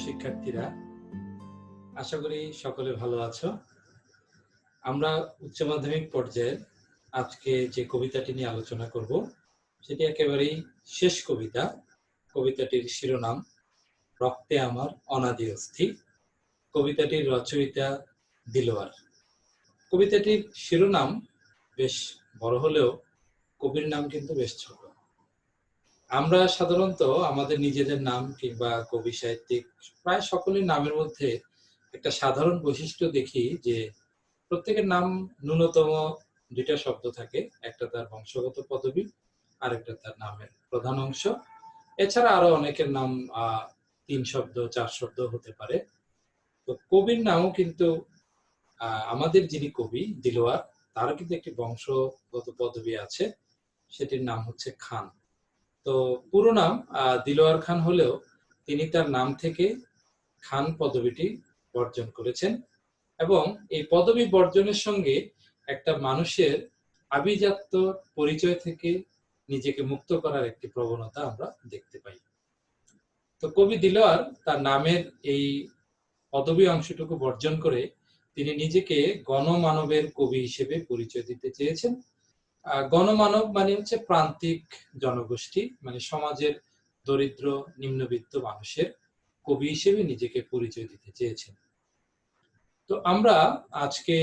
শিক্ষার্থীরা, আশা করি সকলে ভালো আছো। আমরা উচ্চ মাধ্যমিক পর্যায়ে আজকে যে কবিতাটি নিয়ে আলোচনা করব সেটি একেবারেই শেষ কবিতা। কবিতাটির শিরোনাম রক্তে আমার অনাদি অস্থি। কবিতাটির রচয়িতা দিলওয়ার। কবিতাটির শিরোনাম বেশ বড় হলেও কবির নাম কিন্তু বেশ ছোট। আমরা সাধারণত আমাদের নিজেদের নাম কিংবা কবি সাহিত্যিক প্রায় সকলের নামের মধ্যে একটা সাধারণ বৈশিষ্ট্য দেখি যে প্রত্যেকের নাম ন্যূনতম দুইটা শব্দ থাকে, একটা তার বংশগত পদবী আর একটা তার নামের প্রধান অংশ। এছাড়া আরো অনেকের নাম 3 শব্দ 4 শব্দ হতে পারে। তো কবির নামও কিন্তু আমাদের যিনি কবি দিলওয়ার, তারও কিন্তু একটি বংশগত পদবী আছে, সেটির নাম হচ্ছে খান। তো পুরো নাম দিলওয়ার খান হলেও তিনি তার নাম থেকে খান পদবীটি বর্জন করেছেন এবং এই পদবী বর্জনের সঙ্গে একটা মানুষের আভিজাত্য পরিচয় থেকে নিজেকে মুক্ত করার একটি প্রবণতা আমরা দেখতে পাই। তো কবি দিলওয়ার তার নামের এই পদবী অংশটুকু বর্জন করে তিনি নিজেকে গণমানবের কবি হিসেবে পরিচয় দিতে চেয়েছেন। গণমানব মানে হচ্ছে প্রান্তিক জনগোষ্ঠী, মানে সমাজের দরিদ্র নিম্নবিত্ত মানুষের কবি হিসেবে নিজেকে পরিচয় দিতে চেয়েছেন। তো আমরা আজকে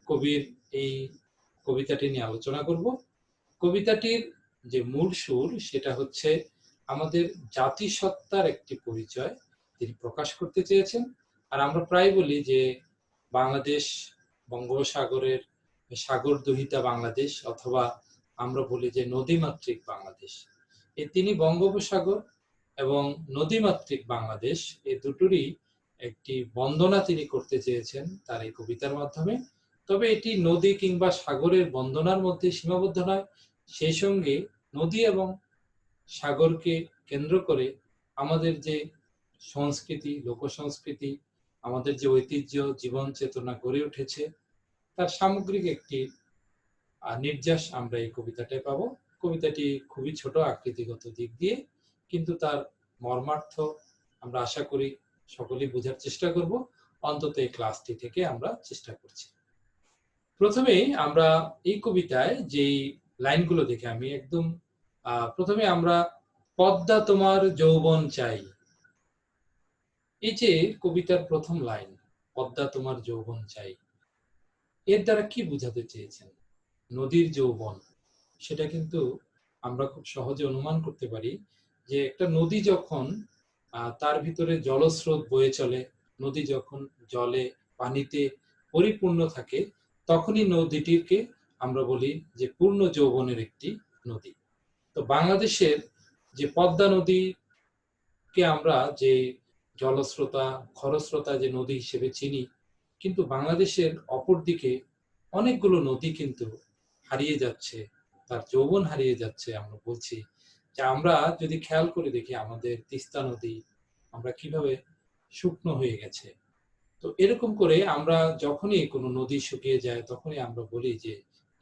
কবির এই কবিতাটি নিয়ে আলোচনা করব। কবিতাটির যে মূল সুর সেটা হচ্ছে আমাদের জাতিসত্তার একটি পরিচয় তিনি প্রকাশ করতে চেয়েছেন। আর আমরা প্রায় বলি যে বাংলাদেশ বঙ্গোপসাগরের সাগর দহিতা বাংলাদেশ, অথবা আমরা বলি যে নদীমাতৃক বাংলাদেশ। তিনি বঙ্গোপসাগর এবং নদীমাতৃক বাংলাদেশ এই দুটোরই একটি বন্দনা তিনি করতে চেয়েছেন তার এই কবিতার মাধ্যমে। তবে এটি নদী কিংবা সাগরের বন্দনার মধ্যে সীমাবদ্ধ নয়, সেই সঙ্গে নদী এবং সাগরকে কেন্দ্র করে আমাদের যে সংস্কৃতি, লোকসংস্কৃতি, আমাদের যে ঐতিহ্য, জীবন চেতনা গড়ে উঠেছে, তার সামগ্রিক একটি নির্যাস আমরা এই কবিতাটায় পাবো। কবিতাটি খুবই ছোট আকৃতিগত দিক দিয়ে, কিন্তু তার মর্মার্থ আমরা আশা করি সকলেই বোঝার চেষ্টা করব, অন্তত এই ক্লাসটি থেকে আমরা চেষ্টা করছি। প্রথমেই আমরা এই কবিতায় যেই লাইনগুলো দেখে আমি একদম প্রথমে আমরা পদ্মা তোমার যৌবন চাই, এই যে কবিতার প্রথম লাইন পদ্মা তোমার যৌবন চাই, এর দ্বারা কি বোঝাতে চেয়েছেন? নদীর যৌবন, সেটা কিন্তু আমরা খুব সহজে অনুমান করতে পারি যে একটা নদী যখন তার ভিতরে জলস্রোত বয়ে চলে, নদী যখন জলে পানিতে পরিপূর্ণ থাকে, তখনই নদীটিকে আমরা বলি যে পূর্ণ যৌবনের একটি নদী। তো বাংলাদেশের যে পদ্মা নদীকে আমরা যে জলস্রোতা খরস্রোতা যে নদী হিসেবে চিনি, কিন্তু বাংলাদেশের অপর দিকে অনেকগুলো নদী কিন্তু হারিয়ে যাচ্ছে, তার যৌবন হারিয়ে যাচ্ছে। আমরা বলছি যে আমরা যদি খেয়াল করে দেখি আমাদের তিস্তা নদী আমরা কিভাবে শুকনো হয়ে গেছে। তো এরকম করে আমরা যখনই কোনো নদী শুকিয়ে যায় তখনই আমরা বলি যে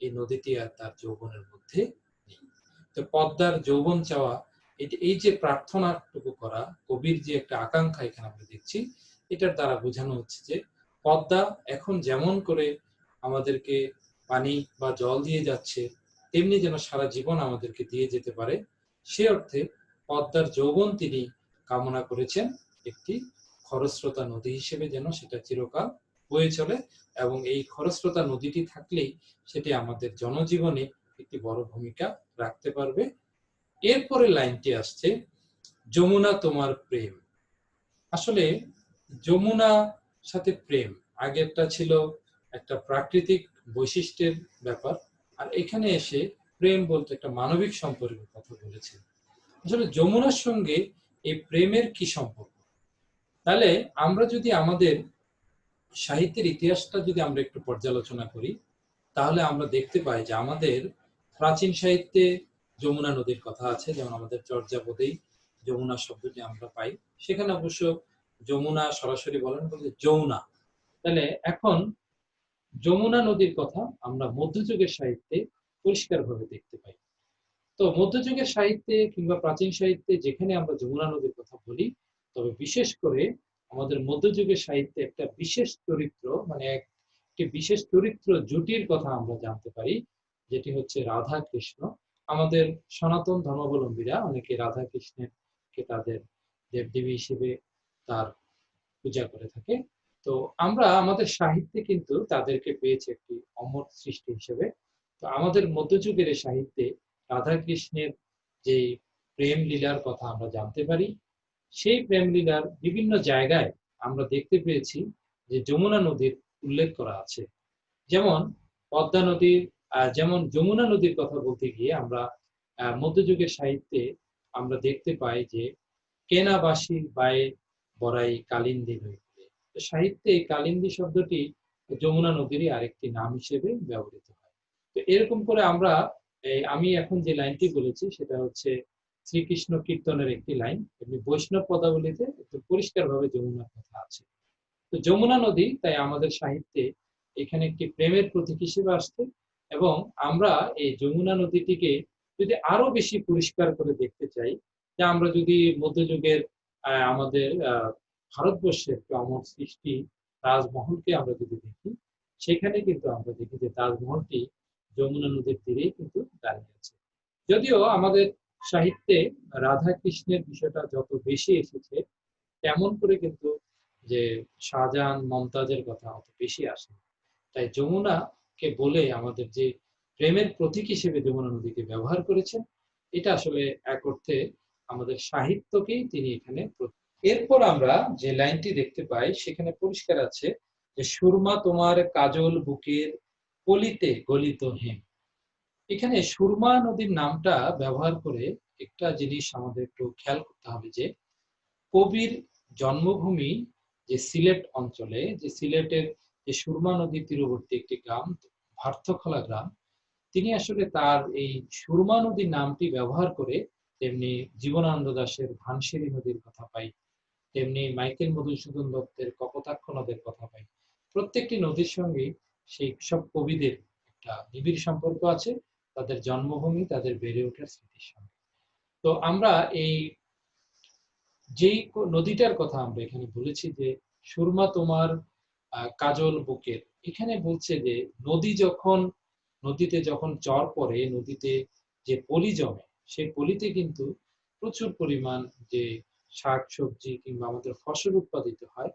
এই নদীটি আর তার যৌবনের মধ্যে নেই। তো পদ্মার যৌবন চাওয়া, এই যে প্রার্থনাটুকু করা, কবির যে একটা আকাঙ্ক্ষা এখানে আমরা দেখছি, এটার দ্বারা বোঝানো হচ্ছে যে পদ্মা এখন যেমন করে আমাদেরকে পানি বা জল দিয়ে যাচ্ছে, তেমনি যেন সারা জীবন আমাদেরকে দিয়ে যেতে পারে। সে অর্থে পদ্মার যৌবন তিনি কামনা করেছেন একটি খরস্রোতা নদী হিসেবে, যেন সেটা চিরকাল বয়ে চলে এবং এই খরস্রোতা নদীটি থাকলেই সেটি আমাদের জনজীবনে একটি বড় ভূমিকা রাখতে পারবে। এরপরে লাইনটি আসছে যমুনা তোমার প্রেম। আসলে যমুনা সাথে প্রেম, আগেরটা ছিল একটা প্রাকৃতিক বৈশিষ্ট্যের ব্যাপার, আর এখানে এসে প্রেম বলতে একটা মানবিক সম্পর্কের কথা বলেছে। আসলে যমুনার সঙ্গে এই প্রেমের কি সম্পর্ক? তাহলে আমরা যদি আমাদের সাহিত্যের ইতিহাসটা যদি আমরা একটু পর্যালোচনা করি, তাহলে আমরা দেখতে পাই যে আমাদের প্রাচীন সাহিত্যে যমুনা নদীর কথা আছে, যেমন আমাদের চর্যাপদেই যমুনা শব্দটি আমরা পাই। সেখানে অবশ্য যমুনা সরাসরি বলেন বলে যমুনা। তাহলে এখন যমুনা নদীর কথা আমরা মধ্যযুগের সাহিত্যে পরিষ্কারভাবে দেখতে পাই। তো মধ্যযুগের সাহিত্যে কিংবা প্রাচীন সাহিত্যে যেখানে আমরা যমুনা নদীর কথা বলি, তবে বিশেষ করে আমাদের মধ্যযুগের সাহিত্যে একটা বিশেষ চরিত্র, মানে একটি বিশেষ চরিত্র জুটির কথা আমরা জানতে পারি, যেটি হচ্ছে রাধা কৃষ্ণ। আমাদের সনাতন ধর্মাবলম্বীরা অনেকে রাধা কৃষ্ণের কে তাদের দেবদেবী হিসেবে তার পূজা করে থাকে। তো আমরা আমাদের সাহিত্যে কিন্তু তাদেরকে পেয়েছি একটি অমর সৃষ্টি হিসেবে। তো আমাদের মধ্যযুগের এই সাহিত্যে রাধা কৃষ্ণের যে প্রেম লীলার কথা আমরা জানতে পারি, সেই প্রেম লীলার বিভিন্ন জায়গায় আমরা দেখতে পেয়েছি যে যমুনা নদীর উল্লেখ করা আছে। যেমন পদ্মা নদীর, যেমন যমুনা নদীর কথা বলতে গিয়ে আমরা মধ্যযুগের সাহিত্যে আমরা দেখতে পাই যে কেনাবাসী বায়ে বড়াই কালিন্দী নদী। সাহিত্যে এই কালিন্দী শব্দটি যমুনা নদীরই আরেকটি নাম হিসেবে ব্যবহৃত হয়। তো এরকম করে আমরা আমি এখন যে লাইনটি বলেছি সেটা হচ্ছে শ্রীকৃষ্ণ কীর্তনের একটি লাইন। এমনি বৈষ্ণব পদাবলীতে একটু পরিষ্কারভাবে যমুনার কথা আছে। তো যমুনা নদী তাই আমাদের সাহিত্যে এখানে একটি প্রেমের প্রতীক হিসেবে আসছে। এবং আমরা এই যমুনা নদীটিকে যদি আরো বেশি পরিষ্কার করে দেখতে চাই, যে আমরা যদি মধ্যযুগের আমাদের ভারতবর্ষের অমর সৃষ্টি তাজমহলকে আমরা যদি দেখি, সেখানে কিন্তু আমরা দেখি যে তাজমহলটি যমুনা নদীর তীরেই কিন্তু দাঁড়িয়ে আছে। যদিও আমাদের সাহিত্যে রাধা কৃষ্ণের বিষয়টা যত বেশি এসেছে, তেমন করে কিন্তু যে শাহজাহান মমতাজের কথা অত বেশি আসে। তাই যমুনাকে বলে আমাদের যে প্রেমের প্রতীক হিসেবে যমুনা নদীকে ব্যবহার করেছেন, এটা আসলে এক অর্থে আমাদের সাহিত্যকেই তিনি এখানে। এরপর আমরা যে লাইনটি দেখতে পাই সেখানে পরিষ্কার আছে যে সুরমা তোমার কাজল বুকের কলিতে গলিত হেম। এখানে সুরমা নদীর নামটা ব্যবহার করে একটা জিনিস আমাদের একটু খেয়াল করতে হবে, যে কবির জন্মভূমি যে সিলেট অঞ্চলে, যে সিলেটের যে সুরমা নদীর তীরবর্তী একটি গ্রাম ভার্থখলা গ্রাম, তিনি আসলে তার এই সুরমা নদীর নামটি ব্যবহার করে তেমনি জীবনানন্দ দাশের ভানসিরী নদীর কথা পাই, তেমনি মাইকেল মধুসূদন দত্তের কপোতাক্ষ নদের কথা পাই। প্রত্যেকটি নদীর সঙ্গে সেই সব কবিদের একটা নিবিড় সম্পর্ক আছে, তাদের জন্মভূমি, তাদের বেড়ে ওঠার স্মৃতির সঙ্গে। তো আমরা এই যেই নদীটার কথা আমরা এখানে বলেছি যে সুরমা তোমার কাজল বুকের, এখানে বলছে যে নদীতে যখন চর পড়ে, নদীতে যে পলি জমে, সেই পলিতে কিন্তু প্রচুর পরিমাণ যে শাক সবজি কিংবা আমাদের ফসল উৎপাদিত হয়।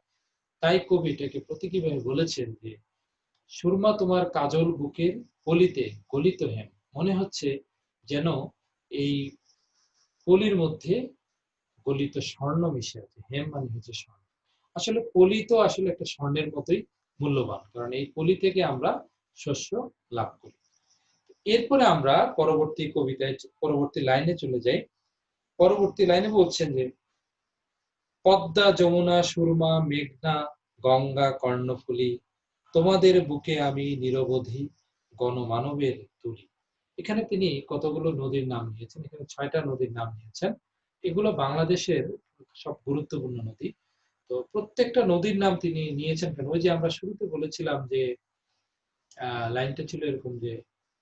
তাই কবি এটাকে প্রতীকীভাবে বলেছেন যে সুরমা তোমার কাজল বুকের পলিতে গলিত হেম। মনে হচ্ছে যেন এই পলির মধ্যে গলিত স্বর্ণ মিশে আছে। হেম মানে হচ্ছে স্বর্ণ। আসলে পলি তো আসলে একটা স্বর্ণের মতোই মূল্যবান, কারণ এই পলি থেকে আমরা শস্য লাভ করি। এরপরে আমরা পরবর্তী লাইনে চলে যাই। পরবর্তী লাইনে বলছেন যে পদ্মা যমুনা সুরমা মেঘনা গঙ্গা কর্ণফুলী তোমাদের বুকে আমি নিরবধি গণমানবের তুলি। এখানে তিনি কতগুলো নদীর নাম নিয়েছেন, এখানে 6টা নদীর নাম নিয়েছেন। এগুলো বাংলাদেশের সব গুরুত্বপূর্ণ নদী। তো প্রত্যেকটা নদীর নাম তিনি নিয়েছেন কেন? ওই যে আমরা শুরুতে বলেছিলাম যে লাইনটা ছিল এরকম যে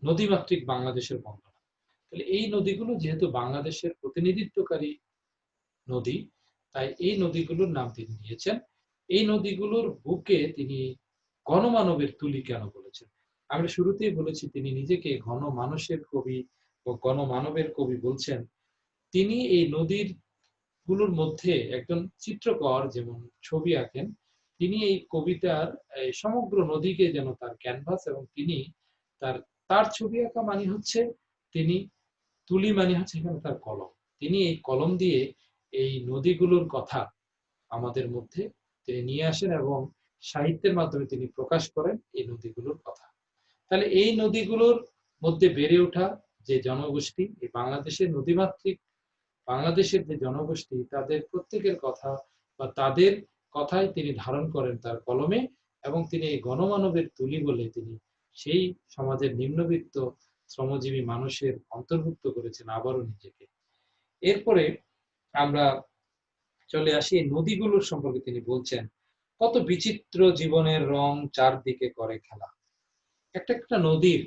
নদীমাতৃক বাংলাদেশের বন্দনা। তাহলে এই নদীগুলো যেহেতু বাংলাদেশের প্রতিনিধিত্বকারী নদী, তাই এই নদীগুলোর নাম তিনি নিয়েছেন। এই নদীগুলোর বুকে তিনি গণমানবের তুলি কেন বলেছেন? আমরা শুরুতেই বলেছি তিনি নিজেকে গণমানসের কবি ও গণমানবের কবি বলছেন। তিনি এই নদীর গুলোর মধ্যে একজন চিত্রকর যেমন ছবি আঁকেন, তিনি এই কবিতার সমগ্র নদীকে যেন তার ক্যানভাস, এবং তিনি তার তার ছবি আঁকা মানে হচ্ছে তিনি তুলি মানে হচ্ছে এখানে তার কলম। তিনি এই কলম দিয়ে এই নদীগুলোর কথা আমাদের মধ্যে তিনি নিয়ে আসেন এবং সাহিত্যের মাধ্যমে তিনি প্রকাশ করেন এই নদীগুলোর কথা। তাহলে এই নদীগুলোর মধ্যে বেড়ে ওঠা যে জনগোষ্ঠী, এই বাংলাদেশের নদীমাতৃক বাংলাদেশের যে জনগোষ্ঠী, তাদের প্রত্যেকের কথা বা তাদের কথাই তিনি ধারণ করেন তার কলমে, এবং তিনি এই গণমানবের তুলি বলে তিনি সেই সমাজের নিম্নবিত্ত শ্রমজীবী মানুষের অন্তর্ভুক্ত করেছেন আবারও নিজেকে। এরপরে আমরা চলে আসি এই নদীগুলোর সম্পর্কে। তিনি বলছেন কত বিচিত্র জীবনের রং চারদিকে করে খেলা। একটা একটা নদীর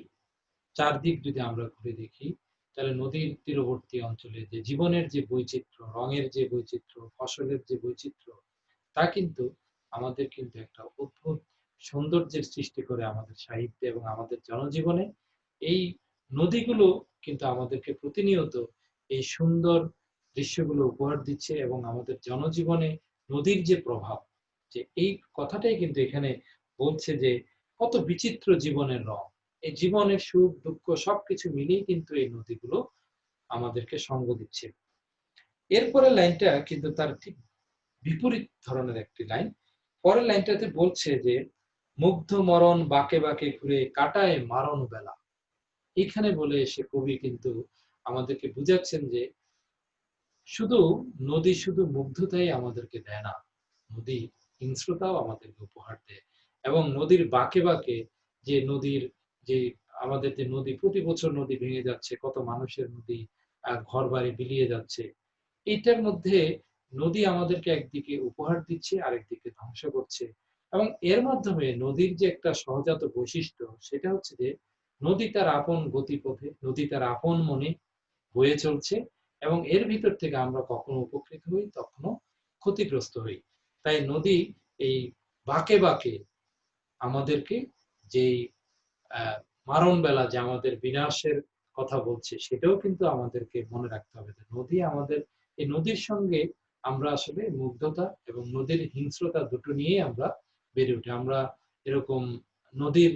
চারদিক যদি আমরা ঘুরে দেখি, তাহলে নদীর তীরবর্তী অঞ্চলে যে জীবনের যে বৈচিত্র্য, রঙের যে বৈচিত্র্য, ফসলের যে বৈচিত্র্য, তা কিন্তু আমাদের কিন্তু একটা অদ্ভুত সৌন্দর্যের সৃষ্টি করে আমাদের সাহিত্যে এবং আমাদের জনজীবনে। এই নদীগুলো কিন্তু আমাদেরকে প্রতিনিয়ত এই সুন্দর দৃশ্যগুলো উপহার দিচ্ছে এবং আমাদের জনজীবনে নদীর যে প্রভাব, যে এই কথাটাই কিন্তু এখানে বলছে যে কত বিচিত্র জীবনের রং। এই জীবনের সুখ দুঃখ সবকিছু মিলিয়ে কিন্তু এই নদীগুলো আমাদেরকে সঙ্গ দিচ্ছে। এরপরের লাইনটা কিন্তু তার ঠিক বিপরীত ধরনের একটি লাইন। পরের লাইনটাতে বলছে যে মুগ্ধ মরণ বাঁকে বাঁকে ঘুরে কাটায় মারণ বেলা। এখানে বলে এসে কবি কিন্তু আমাদেরকে বুঝাচ্ছেন যে শুধু নদী শুধু মুগ্ধতাই আমাদেরকে দেয় না, নদী হিংস্রতাও আমাদেরকে উপহার দেয়। এবং নদীর বাঁকে বাঁকে যে নদীর যে আমাদের যে নদী প্রতি বছর নদী ভেঙে যাচ্ছে, কত মানুষের নদী ঘর বাড়ি বিলিয়ে যাচ্ছে, এইটার মধ্যে নদী আমাদেরকে একদিকে উপহার দিচ্ছে আরেকদিকে ধ্বংস করছে। এবং এর মাধ্যমে নদীর যে একটা সহজাত বৈশিষ্ট্য সেটা হচ্ছে যে নদী তার আপন গতিপথে, নদী তার আপন মনে বয়ে চলছে এবং এর ভিতর থেকে আমরা কখনো উপকৃত হই, কখনো ক্ষতিগ্রস্ত হই। তাই নদী এই বাঁকে বাঁকে আমাদেরকে যেই আহ মারণ বেলা যে আমাদের বিনাশের কথা বলছে সেটাও কিন্তু আমাদেরকে মনে রাখতে হবে যে নদী আমাদের, এই নদীর সঙ্গে আমরা আসলে মুগ্ধতা এবং নদীর হিংস্রতা দুটো নিয়েই আমরা বেড়ে উঠি। আমরা এরকম নদীর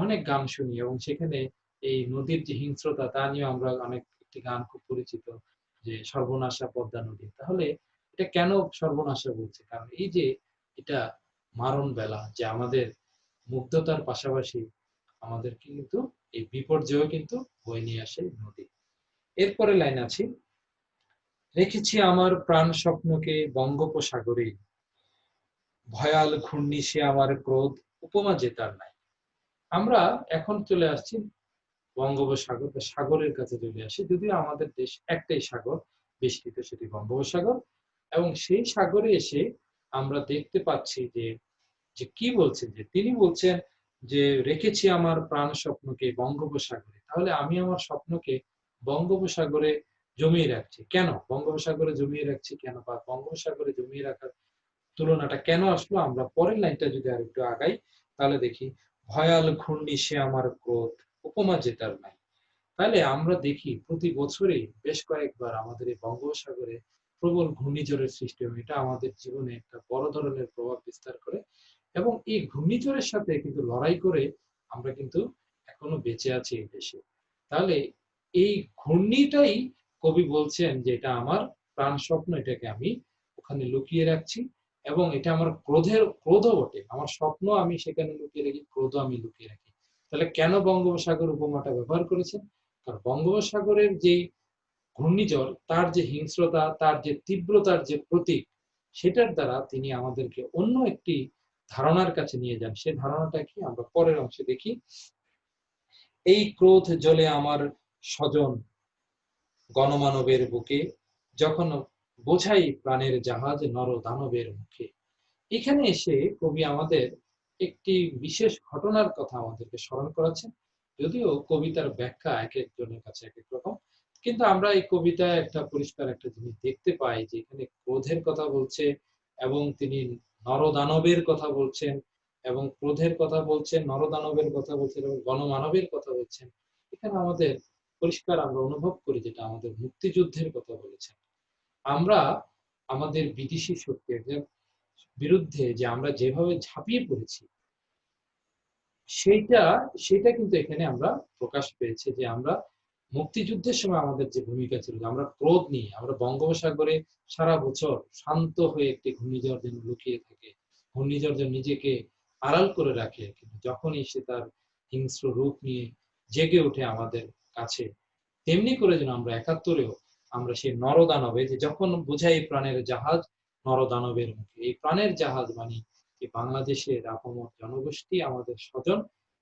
অনেক গান শুনি এবং সেখানে এই নদীর যে হিংস্রতা তা নিয়ে আমরা অনেক একটি গান খুব পরিচিত, যে সর্বনাশা পদ্মা নদী। তাহলে এটা কেন সর্বনাশা বলছে? কারণ এই যে এটা মারণ বেলা যে আমাদের মুগ্ধতার পাশাপাশি আমাদেরকে কিন্তু এই বিপর্যয় কিন্তু বয়ে নিয়ে আসে নদী। এরপরে লাইন আছে, রেখেছি আমার প্রাণ স্বপ্নকে বঙ্গোপসাগরে, ভয়াল ঘূর্ণি সে আমার ক্রোধ, উপমা যে তার নাই। আমরা এখন চলে আসছি বঙ্গোপসাগর বা সাগরের কাছে চলে আসি, যদিও আমাদের দেশ একটাই সাগর বেষ্টিত, সেটি বঙ্গোপসাগর। এবং সেই সাগরে এসে আমরা দেখতে পাচ্ছি যে যে কি বলছেন, যে তিনি বলছেন যে রেখেছি আমার প্রাণ স্বপ্নকে বঙ্গোপসাগরে। তাহলে আমি আমার স্বপ্নকে বঙ্গোপসাগরে জমিয়ে রাখছি কেন? বঙ্গোপসাগরে জমিয়ে রাখছি কেন, বা বঙ্গোপসাগরে জমিয়ে রাখার তুলনাটা কেন আসলো? আমরা পরের লাইনটা যদি আর একটু আগাই তাহলে দেখি, ভয়াল ঘূর্ণি সে আমার ক্রোধ, উপমা যে তার নাই। তাহলে আমরা দেখি প্রতি বছরই বেশ কয়েকবার আমাদের এই বঙ্গোপসাগরে প্রবল ঘূর্ণিঝড়ের সৃষ্টি হয়। এটা আমাদের জীবনে একটা বড় ধরনের প্রভাব বিস্তার করে এবং এই ঘূর্ণিঝড়ের সাথে কিন্তু লড়াই করে আমরা কিন্তু এখনো বেঁচে আছি এই দেশে। তাহলে এই ঘূর্ণিটাই কবি বলছেন যে এটা আমার প্রাণ স্বপ্ন, এটাকে আমি ওখানে লুকিয়ে রাখছি এবং এটা আমার ক্রোধও বটে। আমার স্বপ্ন আমি সেখানে লুকিয়ে রাখি, ক্রোধ আমি লুকিয়ে রাখি। তাহলে কেন বঙ্গোপসাগর উপমাটা ব্যবহার করেছেন? কারণ বঙ্গোপসাগরের যে ঘূর্ণিঝড় তার যে হিংস্রতা, তার যে তীব্রতার যে প্রতীক, সেটার দ্বারা তিনি আমাদেরকে অন্য একটি ধারণার কাছে নিয়ে যান। সেই ধারণাটা কি আমরা পরের অংশে দেখি, এই ক্রোধ জ্বলে আমার স্বজন গণমানবের বুকে, যখন বোঝাই প্রাণের জাহাজ নর দানবের মুখে। এখানে এসে কবি আমাদের একটি বিশেষ ঘটনার কথা আমাদেরকে স্মরণ করাচ্ছেন। যদিও কবিতার ব্যাখ্যা এক একজনের কাছে এক এক রকম, কিন্তু আমরা এই কবিতায় একটা পরিষ্কার একটা জিনিস দেখতে পাই যে এখানে ক্রোধের কথা বলছে এবং তিনি নরদানবের কথা বলছেন এবং ক্রোধের কথা বলছেন, নরদানবের কথা বলছেন এবং গণমানবের কথা বলছেন। এখানে আমাদের পরিষ্কার আমরা অনুভব করি যেটা আমাদের মুক্তিযুদ্ধের কথা বলেছেন। আমরা আমাদের বিদেশি শক্তির বিরুদ্ধে যে আমরা যেভাবে ঝাঁপিয়ে পড়েছি সেইটা সেটা কিন্তু এখানে আমরা প্রকাশ পেয়েছে যে আমরা মুক্তিযুদ্ধের সময় আমাদের যে ভূমিকা ছিল, আমরা ক্রোধ নিয়ে আমরা বঙ্গোপসাগরে সারা বছর শান্ত হয়ে একটি ঘূর্ণিঝড় যেন লুকিয়ে থাকে, ঘূর্ণিঝড় যেন নিজেকে আড়াল করে রাখে, কিন্তু যখনই সে তার হিংস্র রূপ নিয়ে জেগে ওঠে আমাদের কাছে, তেমনি করে যেন আমরা একাত্তরেও আমরা সেই নরদানবে, যে যখন বোঝাই প্রাণের জাহাজ নরদানবের মুখে, এই প্রাণের জাহাজ মানে এই বাংলাদেশের আপামর জনগোষ্ঠী আমাদের স্বজন,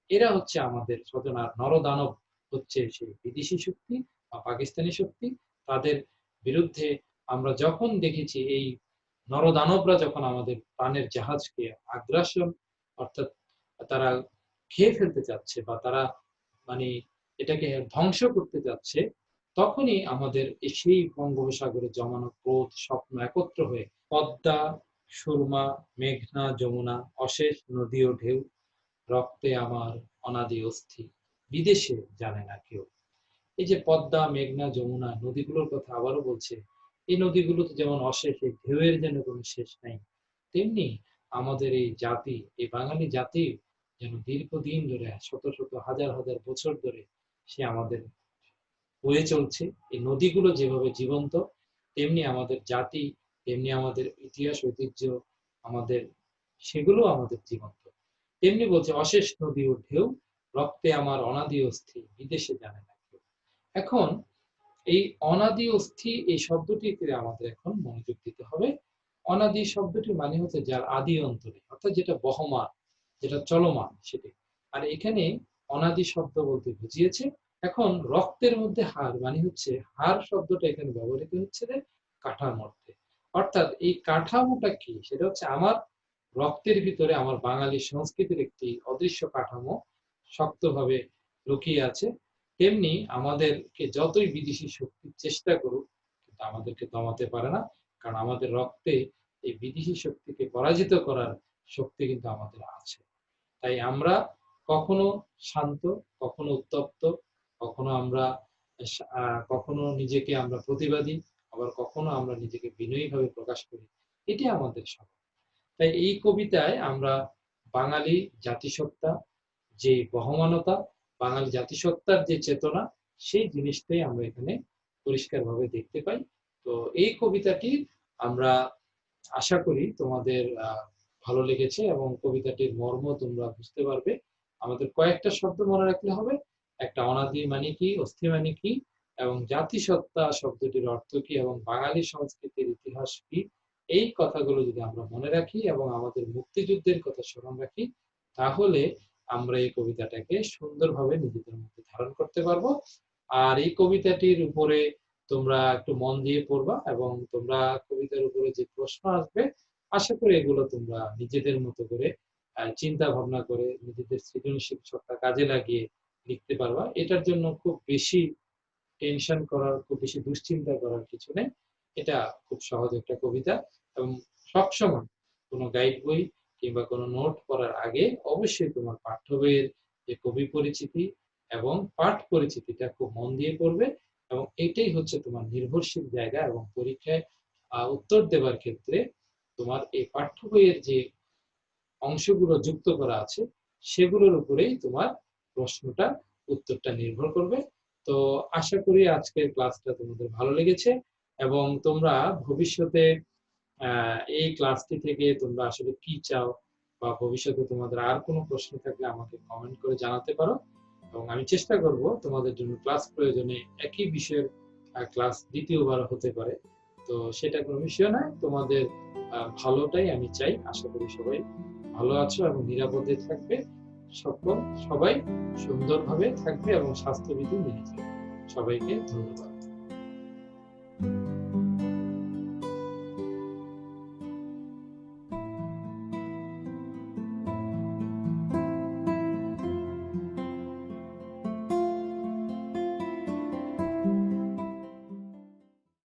এরা হচ্ছে আমাদের স্বজন। আর নরদানব হচ্ছে সেই বিদেশি শক্তি বা পাকিস্তানি শক্তি। তাদের বিরুদ্ধে আমরা যখন দেখেছি এই নরদানবরা যখন আমাদের প্রাণের জাহাজকে আগ্রাসন, অর্থাৎ তারা খেয়ে ফেলতে চাচ্ছে বা তারা মানে এটাকে ধ্বংস করতে যাচ্ছে, তখনই আমাদের সেই বঙ্গোপসাগরে জমানো ক্রোধ স্বপ্ন একত্র হয়ে পদ্মা সুরমা, মেঘনা, যমুনা, অশেষ নদী ও ঢেউ, রক্তে আমার অনাদি অস্থি, বিদেশে জানে না কেউ। এই যে পদ্মা, মেঘনা, যমুনা নদীগুলোর কথা আবারও বলছে, এই নদীগুলোতে যেমন অশেষ, এই ঢেউয়ের যেন কোনো শেষ নাই, তেমনি আমাদের এই জাতি, এই বাঙালি জাতি যেন দীর্ঘদিন ধরে, শত শত হাজার হাজার বছর ধরে সে আমাদের বয়ে চলছে। এই নদীগুলো যেভাবে জীবন্ত, তেমনি আমাদের জাতি, তেমনি আমাদের ইতিহাস ঐতিহ্য, আমাদের সেগুলো আমাদের জীবন্ত। তেমনি বলছে অশেষ নদী ও ঢেউ, রক্তে আমার অনাদি অস্থি, বিদেশে জানে না কেউ। এখন এই অনাদি অস্থি এই শব্দটিতে আমাদের এখন মনোযোগ দিতে হবে। অনাদি শব্দটি মানে হচ্ছে যার আদি অন্ত নেই, অর্থাৎ যেটা বহমান, যেটা চলমান সেটি। আর এখানে অনাদি শব্দ বলতে বুঝিয়েছে। এখন রক্তের মধ্যে হাড় মানে হচ্ছে, হাড় শব্দটা এখানে ব্যবহৃত হচ্ছে যে কাঠামোর অর্থে। অর্থাৎ এই কাঠামোটা কি, সেটা হচ্ছে আমার রক্তের ভিতরে আমার বাঙালি সংস্কৃতির একটি অদৃশ্য কাঠামো শক্তভাবে লুকিয়ে আছে। তেমনি আমাদেরকে যতই বিদেশি শক্তি চেষ্টা করুক, কিন্তু আমাদেরকে দমাতে পারে না, কারণ আমাদের রক্তে এই বিদেশি শক্তিকে পরাজিত করার শক্তি কিন্তু আমাদের আছে। তাই আমরা কখনো শান্ত, কখনো উত্তপ্ত, কখনো আমরা কখনো নিজেকে আমরা প্রতিবাদী, আবার কখনো আমরা নিজেকে বিনয়ী ভাবে প্রকাশ করি। এটি আমাদের স্বভাব। তাই এই কবিতায় আমরা বাঙালি জাতিসত্তা, যে বহমানতা, বাঙালি জাতিসত্তার যে চেতনা, সেই জিনিসটাই আমরা এখানে পরিষ্কারভাবে দেখতে পাই। তো এই কবিতাটি আমরা আশা করি তোমাদের ভালো লেগেছে এবং কবিতাটির মর্ম তোমরা বুঝতে পারবে। আমাদের কয়েকটা শব্দ মনে রাখলে হবে। একটা অনাদি মানে কি, অস্থি মানে কি, এবং জাতিসত্তা শব্দটির অর্থ কি, এবং বাঙালি সংস্কৃতির ইতিহাস কি, এই কথাগুলো যদি আমরা মনে রাখি এবং আমাদের মুক্তিযুদ্ধের কথা স্মরণ রাখি, তাহলে আমরা এই কবিতাটাকে সুন্দরভাবে নিজেদের মধ্যে ধারণ করতে পারবো। আর এই কবিতাটির উপরে তোমরা একটু মন দিয়ে পড়বা, এবং তোমরা কবিতার উপরে যে প্রশ্ন আসবে, আশা করি এগুলো তোমরা নিজেদের মতো করে চিন্তা ভাবনা করে নিজেদের সৃজনশীল সত্তা কাজে লাগিয়ে লিখতে পারবা। এটার জন্য খুব বেশি টেনশন করার, খুব বেশি দুশ্চিন্তা করার কিছু নেই। এটা খুব সহজ একটা কবিতা। এবং সবসময় কোনো গাইড বই কিংবা কোনো নোট পড়ার আগে অবশ্যই তোমার পাঠ্য বইয়ের যে কবি পরিচিতি এবং পাঠ পরিচিতিটা খুব মন দিয়ে পড়বে। এবং এটাই হচ্ছে তোমার নির্ভরশীল জায়গা, এবং পরীক্ষায় উত্তর দেওয়ার ক্ষেত্রে তোমার এই পাঠ্য বইয়ের যে অংশগুলো যুক্ত করা আছে, সেগুলোর উপরেই তোমার প্রশ্নটা, উত্তরটা নির্ভর করবে। তো আশা করি আজকের ক্লাসটা তোমাদের ভালো লেগেছে, এবং তোমরা ভবিষ্যতে এই ক্লাসটি থেকে তোমরা আসলে কি চাও, বা ভবিষ্যতে তোমাদের আর কোনো প্রশ্ন থাকলে আমাকে কমেন্ট করে জানাতে পারো, এবং আমি চেষ্টা করব তোমাদের জন্য ক্লাস প্রয়োজনে একই বিষয়ের ক্লাস দ্বিতীয়বার হতে পারে। তো সেটা কোনো বিষয় নয়, তোমাদের ভালোটাই আমি চাই। আশা করি সবাই ভালো আছো এবং নিরাপদে থাকবে, সবাই সুন্দরভাবে থাকবে এবং স্বাস্থ্যবিধি মেনে চলবে। সবাইকে ধন্যবাদ।